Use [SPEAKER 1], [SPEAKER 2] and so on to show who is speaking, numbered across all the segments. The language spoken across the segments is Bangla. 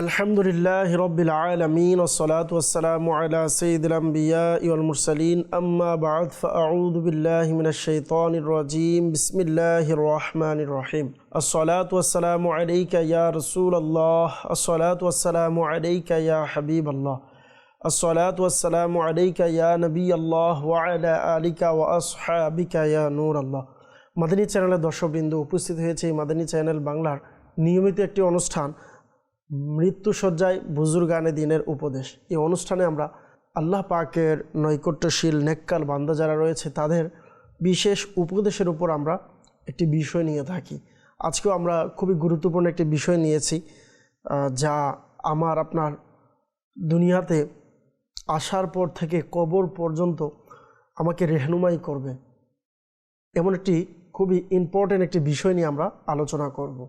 [SPEAKER 1] আলহামদুলিল্লাহি রাব্বিল আলামিন ওয়াসসালাতু ওয়াসসালামু আলা সাইয়্যিদিল আমবিয়াই ওয়াল মুরসালিন আম্মা বা'দ ফাআউযু বিল্লাহি মিনাশ শাইতানির রাজীম বিসমিল্লাহির রহমানির রহিম আসসালাতু ওয়াসসালামু আলাইকা ইয়া রাসূলুল্লাহ আসসালাতু ওয়াসসালামু আলাইকা ইয়া হাবিবাল্লাহ আসসালাতু ওয়াসসালামু আলাইকা ইয়া নবিয়াল্লাহ ওয়া আলা আলিকা ওয়া আসহাবিকা ইয়া নূরাল্লাহ। মাদানী চ্যানেলের দর্শকবৃন্দ, উপস্থিত হয়েছে এই মাদানী চ্যানেল বাংলার নিয়মিত একটি অনুষ্ঠান মৃত্যুসজ্জায় বুজুর্গানে দিনের উপদেশ। এই অনুষ্ঠানে আমরা আল্লাহ পাকের নৈকট্যশীল নেককার বান্দা যারা রয়েছে তাদের বিশেষ উপদেশের উপর আমরা একটি বিষয় নিয়ে থাকি। আজকেও আমরা খুবই গুরুত্বপূর্ণ একটি বিষয় নিয়েছি, যা আমার আপনার দুনিয়াতে আসার পর থেকে কবর পর্যন্ত আমাকে রেহনুমাই করবে। এমন একটি খুবই ইম্পর্ট্যান্ট একটি বিষয় নিয়ে আমরা আলোচনা করব।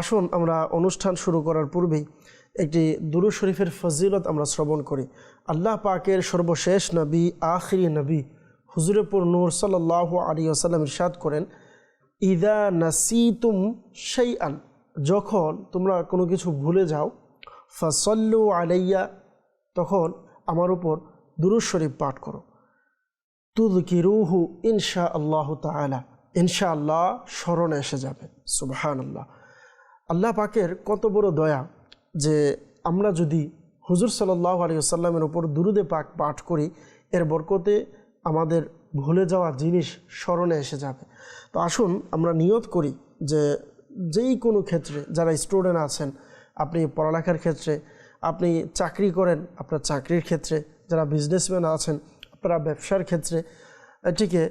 [SPEAKER 1] আসুন আমরা অনুষ্ঠান শুরু করার পূর্বেই একটি দুরূদ শরীফের ফজিলত আমরা শ্রবণ করি। আল্লাহ পাকের সর্বশেষ নবী, আখিরি নবী হুজুরে পুর নূর সাল্লাল্লাহু আলাইহি ওয়াসাল্লাম ইরশাদ করেন, ইযা নাসিতুম শাইআন, যখন তোমরা কোনো কিছু ভুলে যাও, ফাসাল্লু আলাইয়া, তখন আমার উপর দুরূদ শরীফ পাঠ করো। তুযকিরুহু ইনশাআল্লাহু তাআলা, ইনশাআল্লাহ স্মরণে এসে যাবে। সুবহানাল্লাহ। আল্লাহ পাকের কত বড় দয়া যে আমরা যদি হুজুর সাল্লাল্লাহু আলাইহি ওয়াসাল্লামের উপর দুরূদে পাক পাঠ করি, এর বরকতে আমাদের ভুলে যাওয়া জিনিস স্মরণে এসে যাবে। তো আসুন আমরা নিয়ত করি যে যেই কোনো ক্ষেত্রে যারা স্টুডেন্ট আছেন, আপনি পড়ালেখার ক্ষেত্রে, আপনি চাকরি করেন, আপনার চাকরির ক্ষেত্রে, যারা বিজনেসম্যান আছেন আপনারা ব্যবসার ক্ষেত্রে এটিকে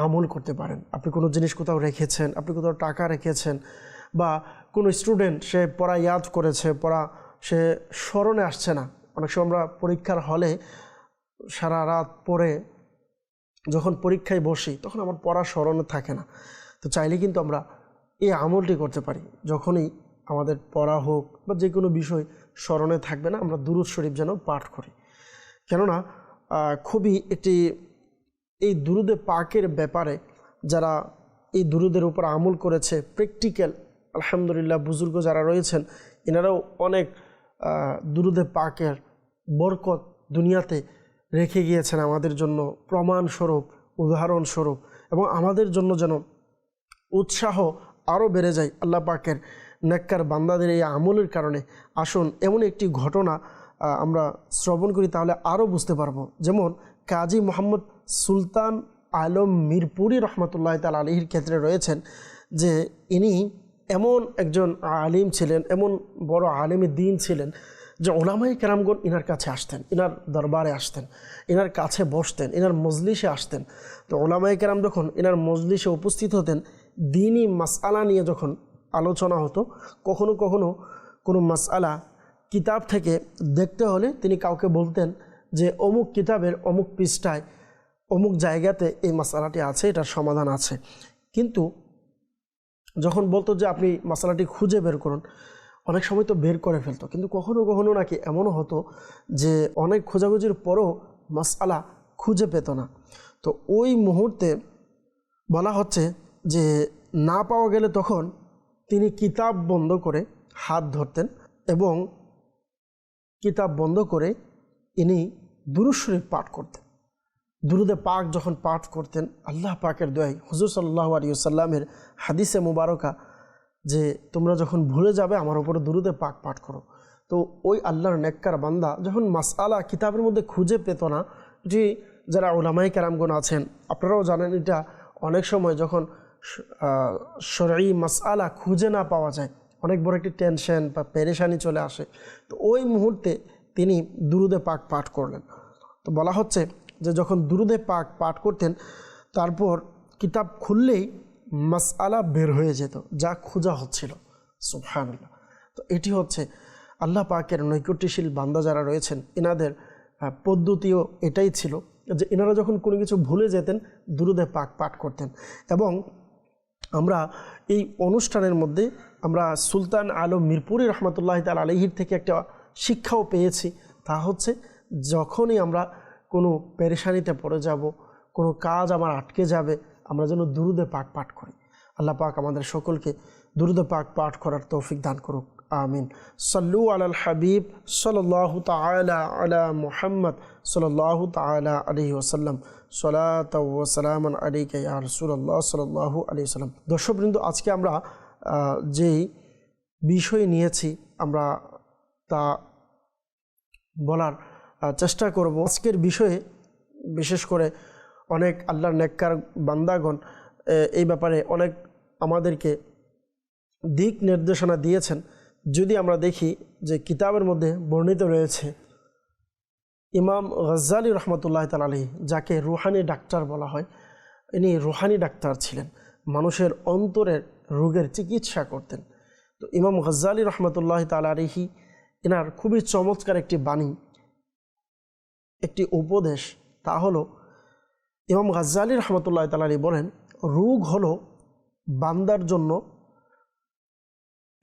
[SPEAKER 1] আমল করতে পারেন। আপনি কোনো জিনিস কোথাও রেখেছেন, আপনি কোথাও টাকা রেখেছেন, বা কোনো স্টুডেন্ট সে পড়া ইয়াদ করেছে, পড়া সে স্মরণে আসছে না। অনেক সময় আমরা পরীক্ষার হলে সারা রাত পড়ে যখন পরীক্ষায় বসি তখন আমার পড়া স্মরণে থাকে না। তো চাইলে কিন্তু আমরা এই আমলটি করতে পারি, যখনই আমাদের পড়া হোক বা যে কোনো বিষয় স্মরণে থাকবে না, আমরা দুরূদ শরীফ যেন পাঠ করি। কেননা খুবই একটি এই দুরূদে পাকের ব্যাপারে যারা এই দুরূদের উপর আমল করেছে, প্র্যাকটিক্যাল আলহামদুলিল্লাহ বুজুর্গ যারা রয়েছেন এনারাও অনেক দুরূদে পাকের বরকত দুনিয়াতে রেখে গিয়েছেন আমাদের জন্য প্রমাণস্বরূপ, উদাহরণস্বরূপ, এবং আমাদের জন্য যেন উৎসাহ আরও বেড়ে যায় আল্লাহ পাকের নেককার বান্দাদের এই আমলের কারণে। আসুন এমন একটি ঘটনা আমরা শ্রবণ করি, তাহলে আরও বুঝতে পারবো। যেমন কাজী মোহাম্মদ সুলতান আলম মিরপুরি রহমতুল্লাহ তাআলা আলাইহির ক্ষেত্রে রয়েছেন যে ইনি এমন একজন আলিম ছিলেন, এমন বড় আলিমে দ্বীন ছিলেন যে উলামায়ে কেরামগণ ইনার কাছে আসতেন, ইনার দরবারে আসতেন, ইনার কাছে বসতেন, ইনার মজলিসে আসতেন। তো উলামায়ে কেরাম যখন ইনার মজলিসে উপস্থিত হতেন, দ্বীনি মাসআলা নিয়ে যখন আলোচনা হতো, কখনো কখনো কোনো মাসআলা কিতাব থেকে দেখতে হলে তিনি কাউকে বলতেন যে অমুক কিতাবের অমুক পৃষ্ঠায় অমুক জায়গাতে এই মাসআলাটি আছে, এটার সমাধান আছে। কিন্তু যখন বলতো যে আপনি মাসআলাটি খুঁজে বের করুন, অনেক সময় তো বের করে ফেলতো, কিন্তু কখনো কখনো নাকি এমনও হতো যে অনেক খোঁজাখুঁজির পরও মাসআলা খুঁজে পেত না। তো ওই মুহূর্তে বলা হচ্ছে যে না পাওয়া গেলে তখন তিনি কিতাব বন্ধ করে হাত ধরতেন এবং কিতাব বন্ধ করে ইনি দুরূদ শরীফ পাঠ করতেন। দুরূদে পাক যখন পাঠ করতেন, আল্লাহ পাকের দোয়ায় হুজুর সাল্লাল্লাহু আলাইহি ওয়াসাল্লামের হাদিসে মুবারকা যে তোমরা যখন ভুলে যাবে আমার উপরে দুরূদে পাক পাঠ করো। তো ওই আল্লাহর নেককার বান্দা যখন মাসআলা কিতাবের মধ্যে খুঁজে পেত না, যে যারা উলামায়ে কেরামগণ আছেন আপনারাও জানেন, এটা অনেক সময় যখন শরঈ মাসআলা খুঁজে না পাওয়া যায় অনেক বড় একটি টেনশন বা পেরেশানি চলে আসে। তো ওই মুহূর্তে তিনি দুরূদে পাক পাঠ করলেন। তো বলা হচ্ছে যে যখন দুরূদে পাক পাঠ করতেন, তারপর কিতাব খুললেই মাসআলা বের হয়ে যেত যা খোঁজা হচ্ছিল। সুবহানাল্লাহ। তো এটি হচ্ছে আল্লাহ পাকের নৈকট্যশীল বান্দা যারা রয়েছেন এনাদের পদ্ধতিও এটাই ছিল যে এনারা যখন কোনো কিছু ভুলে যেতেন দুরূদে পাক পাঠ করতেন। এবং আমরা এই অনুষ্ঠানের মধ্যে আমরা সুলতান আলম মিরপুরি রহমতুল্লাহ তাআলা আলাইহির থেকে একটা শিক্ষাও পেয়েছি, তা হচ্ছে যখনই আমরা কোনো পেরেশানিতে পড়ে যাব, কোনো কাজ আমার আটকে যাবে, আমরা যেন দুরূদে পাক পাঠ করি। আল্লাহ পাক আমাদের সকলকে দুরূদে পাক পাঠ করার তৌফিক দান করুক। আমিন। সাল্লু আলাল হাবিব সাল্লাল্লাহু তাআলা আলা মুহাম্মদ সাল্লাল্লাহু তাআলা আলাইহি ওয়াসাল্লাম। সালাতু ওয়া সালামান আলাইকা ইয়া রাসূলুল্লাহ সাল্লাল্লাহু আলাইহি ওয়াসাল্লাম। দর্শকবৃন্দ, আজকে আমরা যেই বিষয় নিয়েছি আমরা তা বলার চেষ্টা করব। আজকের বিষয়ে বিশেষ করে অনেক আল্লাহর নেককার বান্দাগণ এই ব্যাপারে অনেক আমাদেরকে দিক নির্দেশনা দিয়েছেন। যদি আমরা দেখি যে কিতাবের মধ্যে বর্ণিত রয়েছে, ইমাম গজ্জালি রহমতুল্লাহ তাআলা আলাইহি, যাকে রুহানি ডাক্তার বলা হয়, ইনি রুহানি ডাক্তার ছিলেন, মানুষের অন্তরের রোগের চিকিৎসা করতেন। তো ইমাম গজ্জালি রহমতুল্লাহ তাআলা আলাইহি এনার খুবই চমৎকার একটি বাণী, একটি উপদেশ, তা হলো ইমাম গজ্জালি রহমতুল্লাহ তাআলা আলাইহি বলেন, রোগ হলো বান্দার জন্য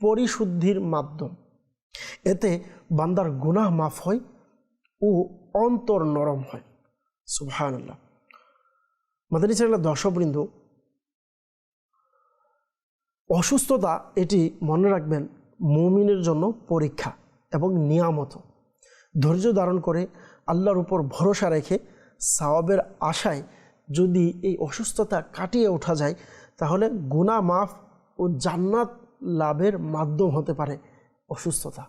[SPEAKER 1] পরিশুদ্ধির মাধ্যম। এতে বান্দার গুনাহ মাফ হয় ও অন্তর নরম হয়। সুবহানাল্লাহ। মাদানী চ্যানেলের দর্শকবৃন্দ, অসুস্থতা এটি মনে রাখবেন মুমিনের জন্য পরীক্ষা এবং নিয়ামত। ধৈর্য ধারণ করে আল্লাহর উপর ভরসা রেখে সওয়াবের আশায় যদি এই অসুস্থতা কাটিয়ে ওঠা যায়, তাহলে গুনাহ মাফ ও জান্নাত লাভের মাধ্যম হতে পারে অসুস্থতা।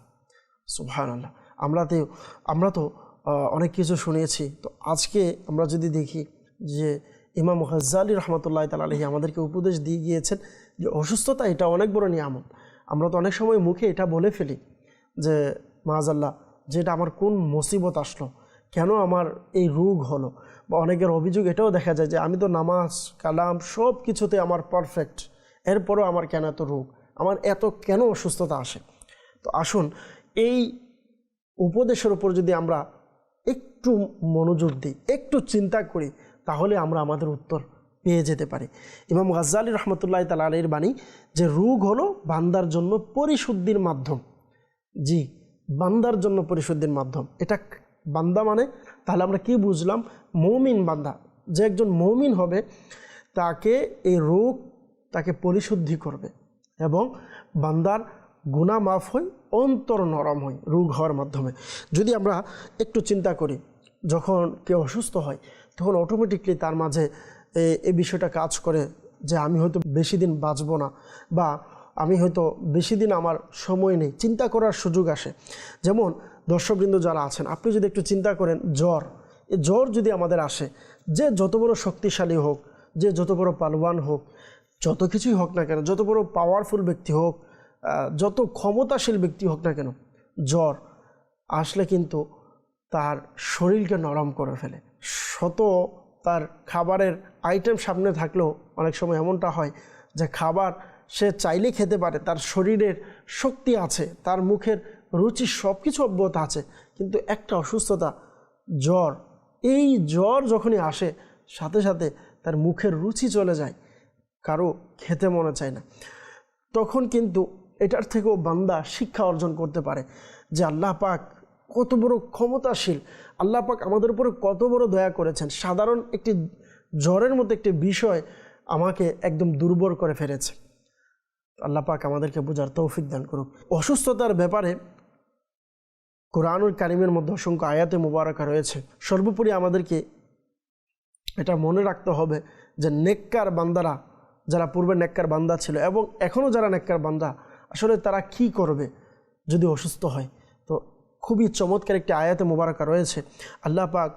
[SPEAKER 1] সুবহানাল্লাহ। আমরা তো অনেক কিছু শুনেছি। তো আজকে আমরা যদি দেখি যে ইমাম গজ্জালি রহমতুল্লাহ তাআলা আলাইহি আমাদেরকে উপদেশ দিয়ে গিয়েছেন যে অসুস্থতা এটা অনেক বড় নিয়ামত। আমরা তো অনেক সময় মুখে এটা বলে ফেলি যে মাআযাল্লাহ, যেটা আমার কোন মুসিবত আসলো, কেন আমার এই রোগ হলো। বা অনেকের অভিযোগ এটাও দেখা যায় যে আমি তো নামাজ কালাম সব কিছুতে আমার পারফেক্ট, এরপরও আমার কেন এত রোগ, আমার এত কেন অসুস্থতা আসে। তো আসুন এই উপদেশের উপর যদি আমরা একটু মনোযোগ দিই, একটু চিন্তা করি, তাহলে আমরা আমাদের উত্তর পেয়ে যেতে পারি। ইমাম গজ্জালি রহমতুল্লাহ তাআলা আলাইহির বাণী যে রোগ হলো বান্দার জন্য পরিশুদ্ধির মাধ্যম। জি, বান্দার জন্য পরিশুদ্ধির মাধ্যম। এটা বান্দা মানে তাহলে আমরা কি বুঝলাম? মুমিন বান্দা, যে একজন মুমিন হবে তাকে এই রোগ তাকে পরিশুদ্ধি করবে এবং বান্দার গুনাহ মাফ হয়, অন্তর নরম হয় রোগ হওয়ার মাধ্যমে। যদি আমরা একটু চিন্তা করি, যখন কেউ অসুস্থ হয় তখন অটোমেটিকলি তার মাঝে এই বিষয়টা কাজ করে যে আমি হয়তো বেশি দিন বাঁচব না, বা আমি হয়তো বেশি দিন আমার সময় নেই, চিন্তা করার সুযোগ আসে। যেমন দর্শকবৃন্দ যারা আছেন, আপনি যদি একটু চিন্তা করেন, এই জ্বর যদি আমাদের আসে, যে যত বড় শক্তিশালী হোক, যে যত বড় পালওয়ান হোক, যত কিছুই হোক না কেন, যত বড় পাওয়ারফুল ব্যক্তি হোক, যত ক্ষমতাশীল ব্যক্তি হোক না কেন, জ্বর আসলে কিন্তু তার শরীরকে নরম করে ফেলে। শত তার খাবারের আইটেম সামনে থাকলেও অনেক সময় এমনটা হয় যে খাবার সে চাইলে খেতে পারে, তার শরীরের শক্তি আছে, তার মুখের রুচি সব কিছু অব্যাহত আছে, কিন্তু একটা অসুস্থতা জ্বর, এই জ্বর যখনই আসে সাথে সাথে তার মুখের রুচি চলে যায়, কারো খেতে মনে চায় না। তখন কিন্তু এটার থেকেও বান্দা শিক্ষা অর্জন করতে পারে যে আল্লাহ পাক কত বড় ক্ষমতাশীল, আল্লাহ পাক আমাদের উপরে কত বড় দয়া করেছেন। সাধারণ একটি জ্বরের মতো একটি বিষয় আমাকে একদম দুর্বল করে ফেলেছে। আল্লাহ পাক আমাদেরকে বোঝার তৌফিক দান করুক। অসুস্থতার ব্যাপারে কোরআনুল কারীমের মধ্যে অসংখ্য আয়াতে মুবারাকা রয়েছে। সর্বোপরি আমাদেরকে এটা মনে রাখতে হবে যে নেককার বান্দারা, যারা পূর্বে নেককার বান্দা ছিল এবং এখনও যারা নেককার বান্দা, আসলে তারা কি করবে যদি অসুস্থ হয়। তো খুবই চমৎকার একটি আয়াতে মুবারাকা রয়েছে। আল্লাহ পাক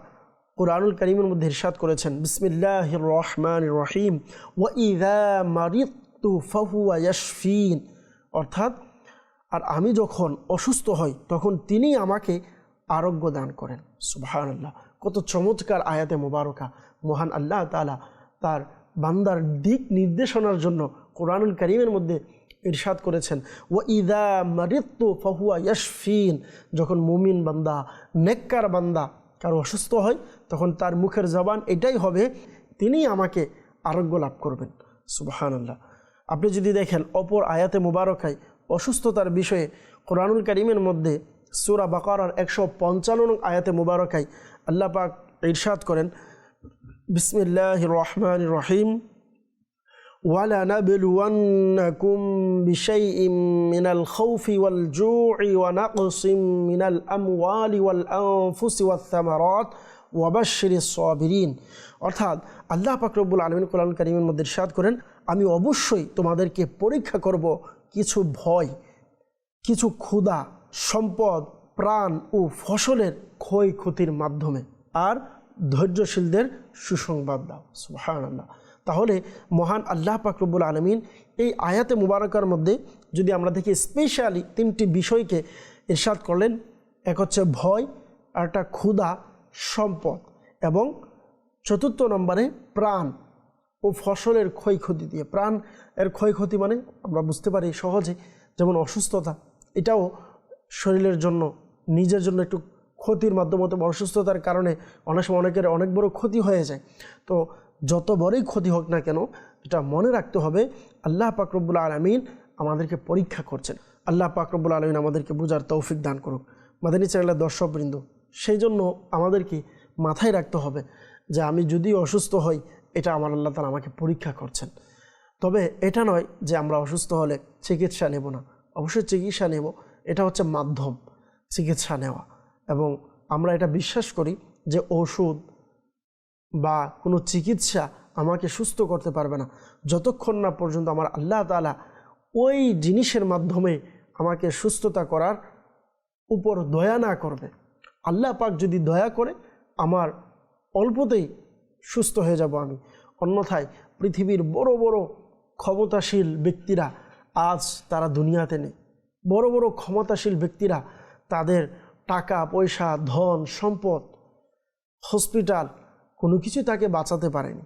[SPEAKER 1] কোরআনুল কারীমের মধ্যে ইরশাদ করেছেন, বিসমিল্লাহির রহমানির রহিম, ওয়া ইযা মারিদতু ফাহুয়া ইয়াশফিন, অর্থাৎ আর আমি যখন অসুস্থ হই তখন তিনি আমাকে আরোগ্য দান করেন। সুবহানাল্লাহ, কত চমৎকার আয়াতে মুবারকা। মহান আল্লাহ তাআলা তার বান্দার দিক নির্দেশনার জন্য কোরআনুল কারীমের মধ্যে ইরশাদ করেছেন, ওয়া ইযা মারিদতু ফাহুয়া ইয়াশফিন, যখন মুমিন বান্দা, নেককার বান্দা কারো অসুস্থ হয় তখন তার মুখের জবান এটাই হবে, তিনি আমাকে আরোগ্য লাভ করবেন। সুবহানাল্লাহ। আপনি যদি দেখেন অপর আয়াতে মুবারকায় অসুস্থতার বিষয়ে কোরআনুল কারীমের মধ্যে সূরা বাকারার 155 নং আয়াতে মুবারকায় আল্লাহ পাক ইরশাদ করেন, বিসমিল্লাহির রহমানির রহিম, وَلَنَبْلُوَنَّكُمْ بِشَيْءٍ مِّنَ الْخَوْفِ وَالْجُوعِ وَنَقْصٍ مِّنَ الْأَمْوَالِ وَالْأَنفُسِ وَالثَّمَرَاتِ وَبَشِّرِ الصَّابِرِينَ। অর্থাৎ আল্লাহ পাক রব্বুল আলামিন কোরআন কারীমের মধ্যে ইরশাদ করেন, আমি অবশ্যই তোমাদেরকে পরীক্ষা করব কিছু ভয়, কিছু ক্ষুধা, সম্পদ, প্রাণ ও ফসলের ক্ষয়ক্ষতির মাধ্যমে, আর ধৈর্যশীলদের সুসংবাদ দাও। সুবহানাল্লাহ। তাহলে মহান আল্লাহ পাক রব্বুল আলামিন এই আয়াতে মুবারকার মধ্যে যদি আমরা দেখি স্পেশালি তিনটি বিষয়কে ইরশাদ করলেন। এক হচ্ছে ভয়, আরেকটা ক্ষুধা, সম্পদ, এবং চতুর্থ নম্বরে প্রাণ ও ফসলের ক্ষয়ক্ষতি দিয়ে। প্রাণ এর ক্ষয়ক্ষতি মানে আমরা বুঝতে পারি সহজে, যেমন অসুস্থতা, এটাও শরীরের জন্য, নিজের জন্য একটু ক্ষতির মাধ্যমে, অসুস্থতার কারণে অনেক সময় অনেকের অনেক বড় ক্ষতি হয়ে যায়। তো যত বড়ই ক্ষতি হোক না কেন, এটা মনে রাখতে হবে আল্লাহ পাক রব্বুল আলামিন আমাদেরকে পরীক্ষা করছেন। আল্লাহ পাক রব্বুল আলামিন আমাদেরকে বুঝার তৌফিক দান করুক। মাদানী চ্যানেলের দর্শকবৃন্দ, সেই জন্য আমাদেরকে মাথায় রাখতে হবে যে আমি যদি অসুস্থ হই, এটা আমার আল্লাহ তাআলা আমাকে পরীক্ষা করছেন। তবে এটা নয় যে আমরা অসুস্থ হলে চিকিৎসা নেব না, অবশ্যই চিকিৎসা নেব, এটা হচ্ছে মাধ্যম চিকিৎসা নেওয়া। এবং আমরা এটা বিশ্বাস করি যে ওষুধ বা কোনো চিকিৎসা আমাকে সুস্থ করতে পারবে না যতক্ষণ না পর্যন্ত আমার আল্লাহ তাআলা ওই জিনিসের মাধ্যমে আমাকে সুস্থতা করার উপর দয়া না করবে। আল্লাহ পাক যদি দয়া করে, আমার অল্পতেই সুস্থ হয়ে যাব আমি। অন্যথায় পৃথিবীর বড় বড় ক্ষমতাশীল ব্যক্তিরা আজ তারা দুনিয়াতে নেই। বড় বড় ক্ষমতাশীল ব্যক্তিরা তাদের টাকা পয়সা, ধন সম্পদ, হসপিটাল, কোনো কিছু তাকে বাঁচাতে পারেনি।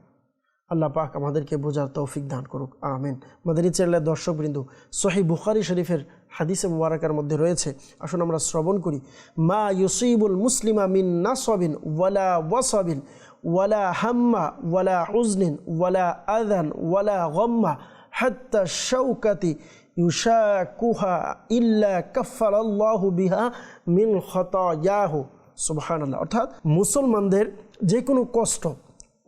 [SPEAKER 1] আল্লাহ পাক আমাদেরকে বোঝার তৌফিক দান করুক, আমিন। মাদানী চ্যানেলের দর্শকবৃন্দ, সহিহ বুখারী শরীফের হাদিসে মুবারাকার মধ্যে রয়েছে, আসুন আমরা শ্রবণ করি। মা ইউসিবুল মুসলিমা মিন নাসবিন ওয়ালা ওয়াসাবিন ওয়ালা হাম্মা ওয়ালা হুজনিন ওয়ালা আযান ওয়ালা গাম্মা হাত্তা শাওকাতি ইউশাকুহা ইল্লা কাফফারাল্লাহু বিহা মিন খাতায়াহু। সুবহানাল্লাহ। অর্থাৎ মুসলমানদের যে কোনো কষ্ট,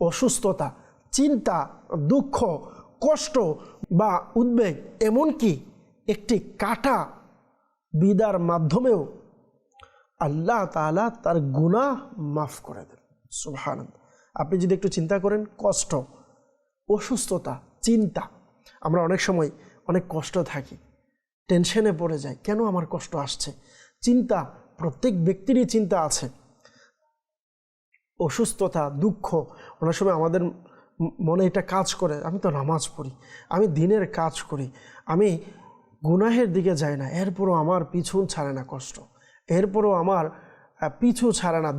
[SPEAKER 1] অসুস্থতা, চিন্তা, দুঃখ, কষ্ট বা উদ্বেগ, এমনকি একটি কাটা বিদার মাধ্যমেও আল্লাহ তাআলা তার গুনাহ মাফ করে দেন। সুবহানাল্লাহ। আপনি যদি একটু চিন্তা করেন, কষ্ট, অসুস্থতা, চিন্তা, আমরা অনেক সময় অনেক কষ্ট থাকি, টেনশনে পড়ে যাই, কেন আমার কষ্ট আসছে। চিন্তা, প্রত্যেক ব্যক্তিরই চিন্তা আছে। অসুস্থতা, দুঃখ, অনেক সময় আমাদের মনে এটা কাজ করে, আমি তো নামাজ পড়ি, আমি দিনের কাজ করি, আমি গুনাহের দিকে যাই না, এরপরও আমার পিছু ছাড়ে না কষ্ট, এরপরও আমার পিছু ছাড়ে না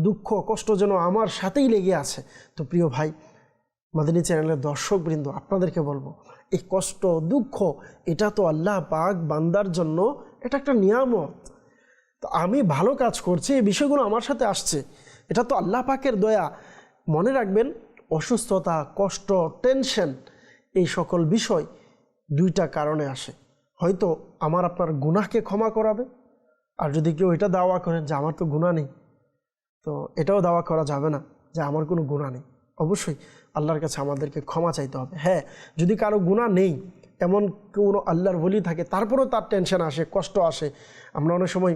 [SPEAKER 1] দুঃখ কষ্ট যেন আমার সাথেই লেগে আছে। তো প্রিয় ভাই, মাদানী চ্যানেলের দর্শকবৃন্দ, আপনাদেরকে বলবো, এই কষ্ট, দুঃখ, এটা তো আল্লাহ পাক বান্দার জন্য এটা একটা নিয়ামত। তো আমি ভালো কাজ করছি, এই বিষয়গুলো আমার সাথে আসছে, এটা তো আল্লাহ পাকের দয়া। মনে রাখবেন, অসুস্থতা, কষ্ট, টেনশন, এই সকল বিষয় দুইটা কারণে আসে। হয়তো আমার আপনার গুনাহকে ক্ষমা করাবে, আর যদি কেউ এটা দাওয়া করেন যে আমার তো গুনাহ নেই, তো এটাও দাওয়া করা যাবে না যে আমার কোনো গুনাহ নেই। অবশ্যই আল্লাহর কাছে আমাদেরকে ক্ষমা চাইতে হবে। হ্যাঁ, যদি কারো গুনাহ নেই, এমন কোনো আল্লাহর ওলি থাকে, তারপরেও তার টেনশন আসে, কষ্ট আসে। আমরা অনেক সময়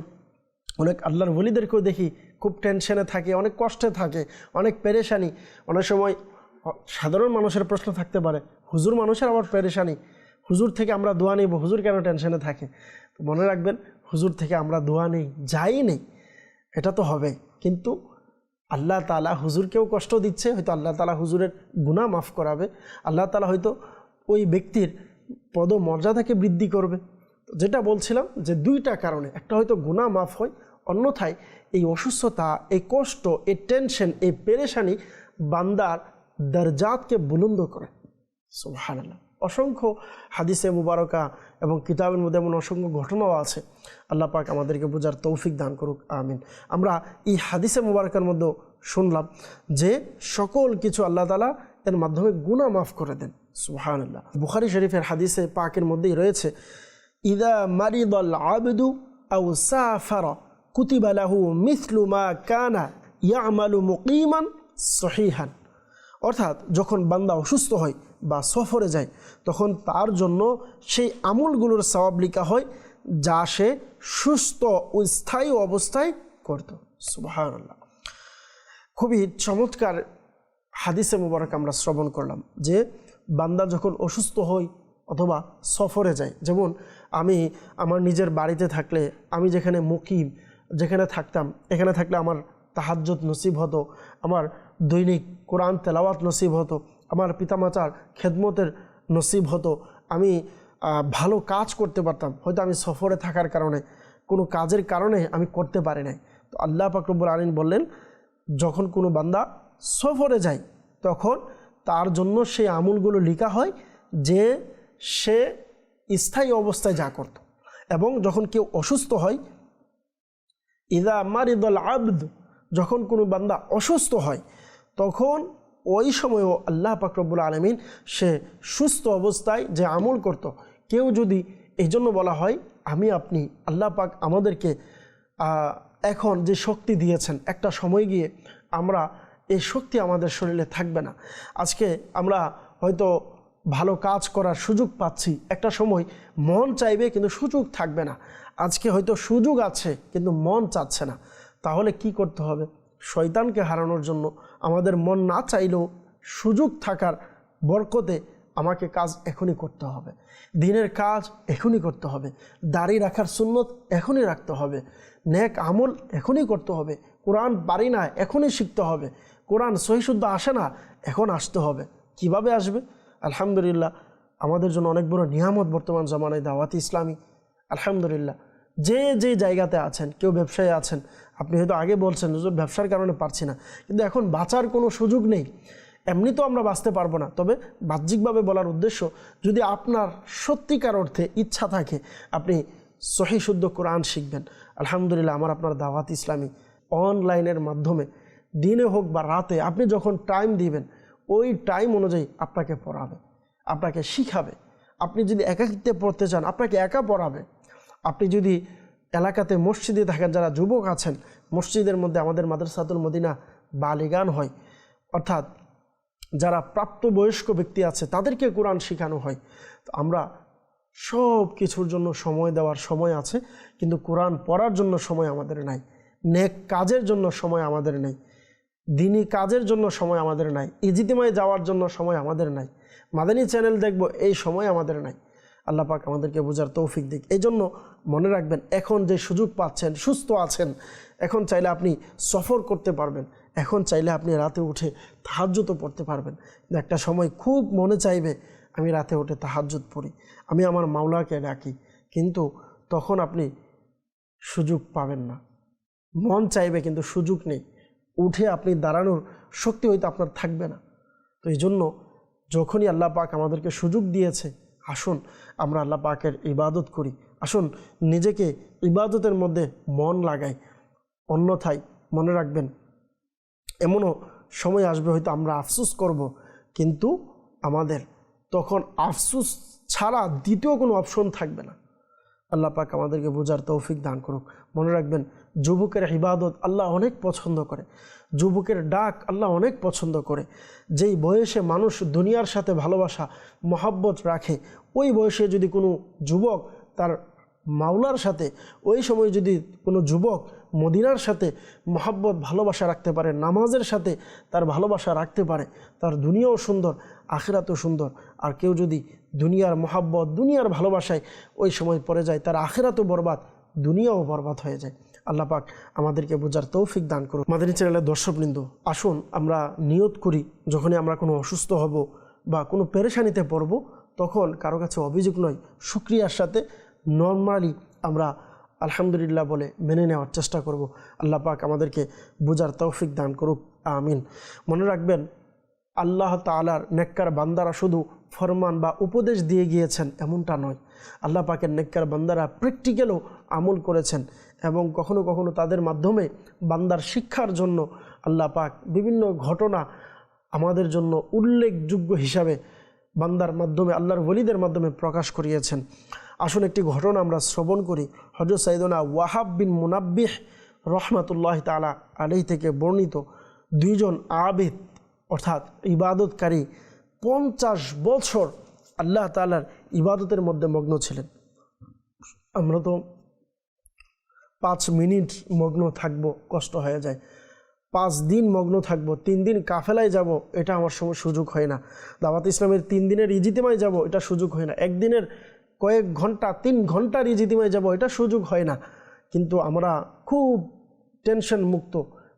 [SPEAKER 1] অনেক আল্লাহর ওলিদেরকেও দেখি খুব টেনশনে থাকে, অনেক কষ্টে থাকে, অনেক পেরেশানি। অনেক সময় সাধারণ মানুষের প্রশ্ন থাকতে পারে, হুজুর মানুষের আবার পেরেশানি, হুজুর থেকে আমরা দোয়া নেব, হুজুর কেন টেনশনে থাকে? তো মনে রাখবেন, হুজুর থেকে আমরা দোয়া নেই, যাই নেই, এটা তো হবে, কিন্তু আল্লাহ তাআলা হুজুরকেও কষ্ট দিচ্ছে, হয়তো আল্লাহ তাআলা হুজুরের গুনাহ মাফ করাবে, আল্লাহ তাআলা হয়তো ওই ব্যক্তির পদমর্যাদাকে বৃদ্ধি করবে। যেটা বলছিলাম যে দুইটা কারণে, একটা হয়তো গুনাহ মাফ হয়, অন্যথায় এই অসুস্থতা, এই কষ্ট, এই টেনশন, এই পেরেশানি বান্দার দরজাতকে বুলন্দ করে। সুবহানাল্লাহ। অসংখ্য হাদিসে মুবারকা এবং কিতাবের মধ্যে এমন অসংখ্য ঘটনাও আছে। আল্লাহ পাক আমাদেরকে বোঝার তৌফিক দান করুক, আমিন। আমরা এই হাদিসে মুবারকার মধ্যে শুনলাম যে সকল কিছু আল্লাহ তাআলা এর মাধ্যমে গুনাহ মাফ করে দেন। সুবহানাল্লাহ। বুখারী শরীফের হাদিসে পাকের মধ্যেই রয়েছে, ইদা মারিদাল আবদু আও সাফারা কুতিবা লাহু মিসলু মা কানা ইয়ামালু মুকিমান সহিহান। অর্থাৎ যখন বান্দা অসুস্থ হয় বা সফরে যায় তখন তার জন্য সেই আমলগুলোর সওয়াব লেখা হয় যা সে সুস্থ ও স্থায়ী অবস্থায় করত। সুবহানাল্লাহ। খুবই চমৎকার হাদিসে মুবারক আমরা শ্রবণ করলাম যে বান্দা যখন অসুস্থ হয় অথবা সফরে যায়, যেমন আমি আমার নিজের বাড়িতে থাকলে, আমি যেখানে মুকিম যেখানে থাকতাম, এখানে থাকলে আমার তাহাজ্জুদ নসিব হতো, আমার দৈনিক কোরআন তেলাওয়াত নসিব হতো, আমার পিতামাতার খেদমতের নসিব হতো, আমি ভালো কাজ করতে পারতাম। হয়তো আমি সফরে থাকার কারণে, কোনো কাজের কারণে আমি করতে পারি নাই। তো আল্লাহ পাক রব্বুল আলামিন বললেন যখন কোনো বান্দা সফরে যায় তখন তার জন্য সেই আমলগুলো লেখা হয় যে সে স্থায়ী অবস্থায় যা করত। এবং যখন কেউ অসুস্থ হয়, ইদা মারিদাল আবদ, যখন কোনো বান্দা অসুস্থ হয় তখন ওই সময়ও আল্লাহ পাক রব্বুল আলামিন সে সুস্থ অবস্থায় যে আমল করত। কেউ যদি এই জন্য বলা হয় আমি আপনি, আল্লাহ পাক আমাদেরকে এখন যে শক্তি দিয়েছেন, একটা সময় গিয়ে আমরা এই শক্তি আমাদের শরীরে থাকবে না। আজকে আমরা হয়তো ভালো কাজ করার সুযোগ পাচ্ছি, একটা সময় মন চাইবে কিন্তু সুযোগ থাকবে না। আজকে হয়তো সুযোগ আছে কিন্তু মন চাচ্ছে না। তাহলে কি করতে হবে? শয়তানকে হারানোর জন্য আমাদের মন না চাইলেও সুযোগ থাকার বরকতে আমাকে কাজ এখনই করতে হবে, দিনের কাজ এখনই করতে হবে, দাড়ি রাখার সুন্নত এখনই রাখতে হবে, নেক আমল এখনই করতে হবে, কোরআন পারি না এখনই শিখতে হবে, কোরআন সহিশুদ্ধ আসে না এখন আসতে হবে। কিভাবে আসবে? আলহামদুলিল্লাহ, আমাদের জন্য অনেক বড় নিয়ামত বর্তমান জামানায় দাওয়াত ইসলামী। আলহামদুলিল্লাহ, যে যে জায়গাতে আছেন, কেউ ব্যবসায় আছেন, আপনি হয়তো আগে বলছেন হুজুর ব্যবসার কারণে পারছি না, কিন্তু এখন বাঁচার কোনো সুযোগ নেই। এমনি তো আমরা বাঁচতে পারবো না, তবে বাহ্যিকভাবে বলার উদ্দেশ্য, যদি আপনার সত্যিকার অর্থে ইচ্ছা থাকে আপনি সহি শুদ্ধ কোরআন শিখবেন, আলহামদুলিল্লাহ আমার আপনার দাওয়াত ইসলামী অনলাইনের মাধ্যমে দিনে হোক বা রাতে আপনি যখন টাইম দিবেন ওই টাইম অনুযায়ী আপনাকে পড়াবে, আপনাকে শিখাবে। আপনি যদি একাকিত্বে পড়তে চান আপনাকে একা পড়াবে। আপনি যদি এলাকাতে মসজিদে থাকেন, যারা যুবক আছেন, মসজিদের মধ্যে আমাদের মাদ্রাসাতুল মদিনা বালিগান হয়, অর্থাৎ যারা প্রাপ্তবয়স্ক ব্যক্তি আছে তাদেরকে কোরআন শেখানো হয়। তো আমরা সব কিছুর জন্য সময় দেওয়ার সময় আছে, কিন্তু কোরআন পড়ার জন্য সময় আমাদের নাই, নেক কাজের জন্য সময় আমাদের নেই, দিনী কাজের জন্য সময় আমাদের নাই, ইজতিমায় যাওয়ার জন্য সময় আমাদের নাই, মাদানী চ্যানেল দেখব এই সময় আমাদের নাই। আল্লাহ পাক আমাদেরকে বোঝার তৌফিক দিক। এই জন্য মনে রাখবেন, এখন যে সুযোগ পাচ্ছেন, সুস্থ আছেন, এখন চাইলে আপনি সফর করতে পারবেন, এখন চাইলে আপনি রাতে উঠে তাহাজ্জুদও পড়তে পারবেন। একটা সময় খুব মনে চাইবে আমি রাতে উঠে তাহাজ্জুদ পড়ি, আমি আমার মাওলাকে ডাকি, কিন্তু তখন আপনি সুযোগ পাবেন না। মন চাইবে কিন্তু সুযোগ নেই, উঠে আপনি দাঁড়ানোর শক্তি হয়তো আপনার থাকবে না। তো এই জন্য যখনই আল্লাহ পাক আমাদেরকে সুযোগ দিয়েছে, আসুন আমরা আল্লাহ পাকের ইবাদত করি, আসুন নিজেকে ইবাদতের মধ্যে মন লাগাই। অন্যথায় মনে রাখবেন এমনও সময় আসবে হয়তো আমরা আফসোস করব, কিন্তু আমাদের তখন আফসোস ছাড়া দ্বিতীয় কোনো অপশন থাকবে না। আল্লাহ পাক আমাদেরকে বোঝার তৌফিক দান করুক। মনে রাখবেন, যুবকের ইবাদত আল্লাহ অনেক পছন্দ করে, যুবকের ডাক আল্লাহ অনেক পছন্দ করে। যেই বয়সে মানুষ দুনিয়ার সাথে ভালোবাসা মহাব্বত রাখে, ওই বয়সে যদি কোনো যুবক তার মাওলার সাথে, ওই সময় যদি কোনো যুবক মদিনার সাথে মহাব্বত ভালোবাসা রাখতে পারে, নামাজের সাথে তার ভালোবাসা রাখতে পারে, তার দুনিয়াও সুন্দর আখিরাতও সুন্দর। আর কেউ যদি দুনিয়ার মহাব্বত, দুনিয়ার ভালোবাসায় ওই সময় পড়ে যায়, তার আখিরাতও বরবাদ, দুনিয়াও বরবাদ হয়ে যায়। আল্লাহ পাক আমাদেরকে বোঝার তৌফিক দান করুন। মাদানী চ্যানেলের দর্শকবৃন্দ, আসুন আমরা নিয়ত করি, যখনই আমরা কোনো অসুস্থ হব বা কোনো পেরেশানিতে পড়ব, তখন কারো কাছে অভিযোগ নয়, শুকরিয়ার সাথে নর্মালি আমরা আলহামদুলিল্লাহ বলে মেনে নেওয়ার চেষ্টা করব। আল্লাহ পাক আমাদেরকে বোঝার তৌফিক দান করুক, আমিন। মনে রাখবেন, আল্লাহ তাআলার নেককার বান্দারা শুধু ফরমান বা উপদেশ দিয়ে গিয়েছেন এমনটা নয়, আল্লাহ পাকের নেককার বান্দারা প্র্যাকটিক্যালও আমল করেছেন, এবং কখনো কখনো তাদের মাধ্যমে বান্দার শিক্ষার জন্য আল্লাহ পাক বিভিন্ন ঘটনা আমাদের জন্য উল্লেখযোগ্য হিসাবে বান্দার মাধ্যমে, আল্লাহর ওলিদের মাধ্যমে প্রকাশ করিয়েছেন। আসুন একটি ঘটনা আমরা শ্রবণ করি। হযরত সাইয়েদনা ওয়াহাব বিন মুনাব্বিহ রহমাতুল্লাহ তাআলা আলাইহি থেকে বর্ণিত দুইজন আবিদ অর্থাৎ ইবাদতকারী 50 বছর আল্লাহ তাআলার ইবাদতের মধ্যে মগ্ন ছিলেন। আমরা তো 5 মিনিট মগ্ন থাকবো কষ্ট হয়ে যায়, 5 দিন মগ্ন থাকবো, 3 দিন কাফেলায় যাব, এটা আমার সময় সুযোগ হয় না। দাওয়াত ইসলামের 3 দিনের ইজতিমায় যাব, এটা সুযোগ হয় না। একদিনের কয়েক ঘন্টা 3 ঘন্টার ইজতিমায় যাব, এটা সুযোগ হয় না। কিন্তু আমরা খুব টেনশন মুক্ত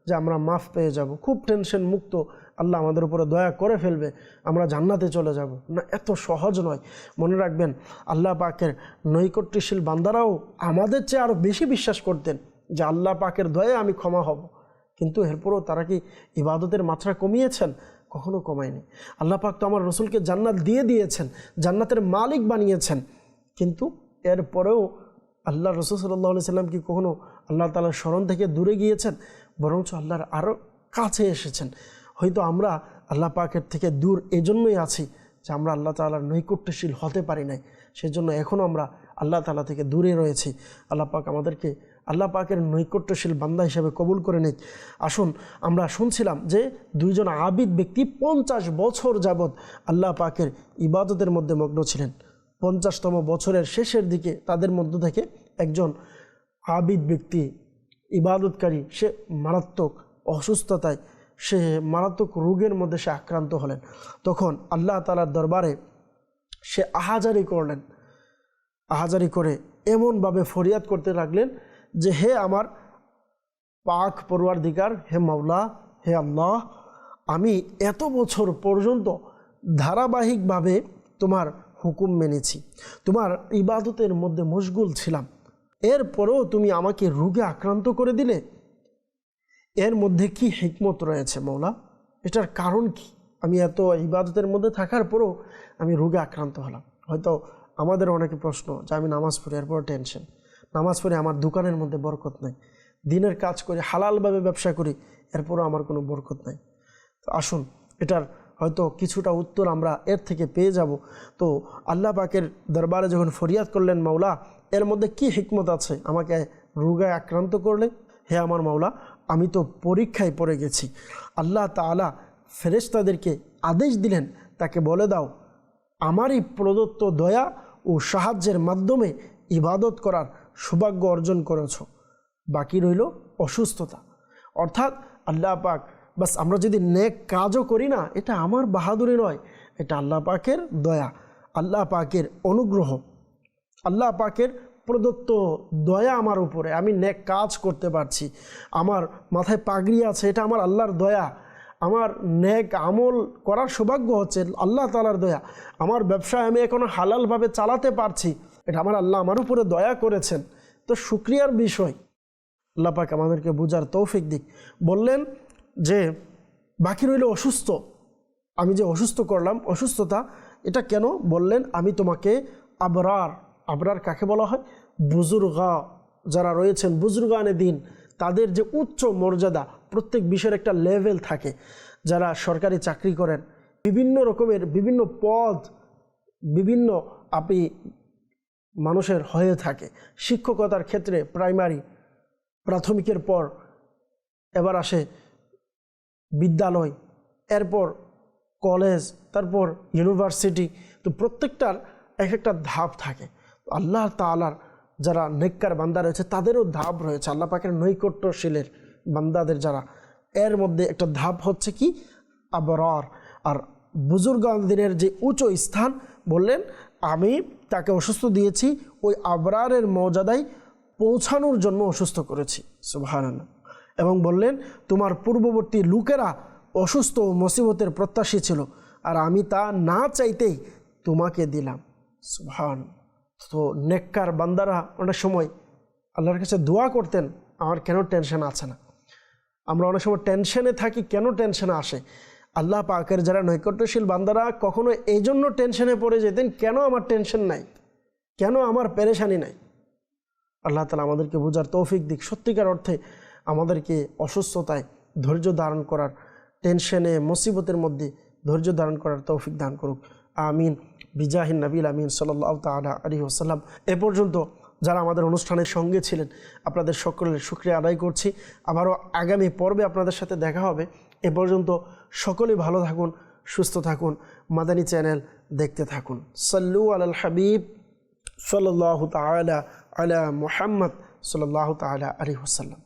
[SPEAKER 1] যে আমরা মাফ পেয়ে যাব, খুব টেনশন মুক্ত আল্লাহ আমাদের উপরে দয়া করে ফেলবে, আমরা জান্নাতে চলে যাব। না, এত সহজ নয়। মনে রাখবেন, আল্লাহ পাকের নৈকট্যশীল বান্দারাও আমাদের চেয়ে আরও বেশি বিশ্বাস করতেন যে আল্লাহ পাকের দয়ায় আমি ক্ষমা হব, কিন্তু এরপরও তারা কি ইবাদতের মাত্রা কমিয়েছেন? কখনো কমায়নি। আল্লাহ পাক তো আমার রসুলকে জান্নাত দিয়ে দিয়েছেন, জান্নাতের মালিক বানিয়েছেন, কিন্তু এরপরেও আল্লাহ রসুল সাল্লাল্লাহু আলাইহি সাল্লাম কি কখনো আল্লাহ তাআলার স্মরণ থেকে দূরে গিয়েছেন? বরঞ্চ আল্লাহর আরও কাছে এসেছেন। হয়তো আমরা আল্লাহ পাকের থেকে দূর এজন্যই আছি যে আমরা আল্লাহ তাআলার নৈকট্যশীল হতে পারি নাই, সেজন্য এখনও আমরা আল্লাহ তাআলা থেকে দূরে রয়েছি। আল্লাহ পাক আমাদেরকে আল্লাহ পাকের নৈকট্যশীল বান্দা হিসেবে কবুল করে নিক। আসুন, আমরা শুনছিলাম যে 2 জন আবিদ ব্যক্তি 50 বছর যাবৎ আল্লাহ পাকের ইবাদতের মধ্যে মগ্ন ছিলেন। 50তম বছরের শেষের দিকে তাদের মধ্য থেকে একজন আবিদ ব্যক্তি, ইবাদতকারী, সে মারাত্মক অসুস্থতায়, সে মারাত্মক রোগের মধ্যে সে আক্রান্ত হলেন। তখন আল্লাহ তাআলার দরবারে সে আহাজারি করলেন। আহাজারি করে এমনভাবে ফরিয়াদ করতে লাগলেন যে হে আমার পাক পরওয়ারদিগার, হে মাওলা, হে আল্লাহ, আমি এত বছর পর্যন্ত ধারাবাহিকভাবে তোমার হুকুম মেনেছি, তোমার ইবাদতের মধ্যে মশগুল ছিলাম, এরপরেও তুমি আমাকে রোগে আক্রান্ত করে দিলে। এর মধ্যে কি হিকমত রয়েছে মাওলা? এটার কারণ কি? আমি এত ইবাদতের মধ্যে থাকার পরেও আমি রোগে আক্রান্ত হলাম। হয়তো আমাদের অনেকে প্রশ্ন যে আমি নামাজ পড়ি, এরপর টেনশন, নামাজ পড়ে আমার দোকানের মধ্যে বরকত নাই, দিনের কাজ করি, হালালভাবে ব্যবসা করি, এরপরও আমার কোনো বরকত নাই। তো আসুন, এটার হয়তো কিছুটা উত্তর আমরা এর থেকে পেয়ে যাব। তো আল্লাহ পাকের দরবারে যখন ফরিয়াদ করলেন, মাওলা এর মধ্যে কি হিকমত আছে আমাকে রোগে আক্রান্ত করলে? হে আমার মাওলা, আমি তো পরীক্ষায় পড়ে গেছি। আল্লাহ তাআলা ফেরেশতাদেরকে আদেশ দিলেন, তাকে বলে দাও আমারই প্রদত্ত দয়া ও সাহায্যের মাধ্যমে ইবাদত করার সৌভাগ্য অর্জন করেছ, বাকি রইল অসুস্থতা। অর্থাৎ আল্লাহ পাক, বাস আমরা যদি নেক কাজও করি না, এটা আমার বাহাদুরি নয়, এটা আল্লাহ পাকের দয়া, আল্লাহ পাকের অনুগ্রহ, আল্লাহ পাকের প্রদত্ত দয়া আমার উপরে। আমি নেক কাজ করতে পারছি, আমার মাথায় পাগড়ি আছে, এটা আমার আল্লাহর দয়া। আমার নেক আমল করার সৌভাগ্য হচ্ছে আল্লাহ তাআলার দয়া। আমার ব্যবসায় আমি এখনো হালালভাবে চালাতে পারছি, এটা আমার আল্লাহ আমার উপরে দয়া করেছেন। তো শুকরিয়ার বিষয়। আল্লাহ পাক আমাদেরকে বুঝার তৌফিক দিক। বললেন যে বাকি রইল অসুস্থ। আমি যে অসুস্থ করলাম, অসুস্থতা এটা কেন? বললেন আমি তোমাকে আবরার, আবরার কাকে বলা হয়? বুজুর্গা যারা রয়েছেন, বুজুর্গানে দিন, তাদের যে উচ্চ মর্যাদা, প্রত্যেক বিষয়ের একটা লেভেল থাকে। যারা সরকারি চাকরি করেন, বিভিন্ন রকমের বিভিন্ন পদ, বিভিন্ন আপনি মানুষের হয়ে থাকে। শিক্ষকতার ক্ষেত্রে প্রাইমারি, প্রাথমিকের পর এবার আসে বিদ্যালয়, এরপর কলেজ, তারপর ইউনিভার্সিটি। তো প্রত্যেকটার এক একটা ধাপ থাকে। আল্লাহ তাআলার যারা নেককার বান্দা রয়েছে তাদেরও ধাপ রয়েছে। আল্লাহ পাকের নৈকট্যশীলের বান্দাদের যারা, এর মধ্যে একটা ধাপ হচ্ছে কি? আবরার। আর বুজুর্গানদের যে উচ্চ স্থান, বললেন আমি তাকে অসুস্থ দিয়েছি, ওই আবরারের মর্যাদায় পৌঁছানোর জন্য অসুস্থ করেছি। সুবহানাল্লাহ। এবং বললেন তোমার পূর্ববর্তী লোকেরা অসুস্থ ও মুসিবতের প্রত্যাশী ছিল, আর আমি তা না চাইতেই তোমাকে দিলাম। সুবহানাল্লাহ। তো নেককার বান্দারা অনেক সময় আল্লাহর কাছে দোয়া করতেন, আমার কেন টেনশন আছে না। আমরা অনেক সময় টেনশনে থাকি, কেন টেনশনে আসে? আল্লাহ পাকের যারা নৈকট্যশীল বান্দারা কখনো এই জন্য টেনশনে পড়ে যেতেন, কেন আমার টেনশন নাই, কেন আমার পেরেশানি নাই। আল্লাহ তাআলা আমাদেরকে বোঝার তৌফিক দিক। সত্যিকার অর্থে আমাদেরকে অসুস্থতায় ধৈর্য ধারণ করার, টেনশনে মুসিবতের মধ্যে ধৈর্য ধারণ করার তৌফিক দান করুক। আমিন বিজাহিন নবীল আমিন সাল্লাল্লাহু তাআলা আলাইহি ওয়াসাল্লাম। এ পর্যন্ত যারা আমাদের অনুষ্ঠানের সঙ্গে ছিলেন, আপনাদের সকলের শুকরিয়া আদায় করছি। আবারও আগামী পর্বে আপনাদের সাথে দেখা হবে। এ পর্যন্ত সকলে ভালো থাকুন, সুস্থ থাকুন, মাদানী চ্যানেল দেখতে থাকুন। সাল্লু আলাল হাবিব সাল্লাল্লাহু তাআলা আলা মুহাম্মদ সাল্লাল্লাহু তাআলা আলাইহি ওয়াসাল্লাম।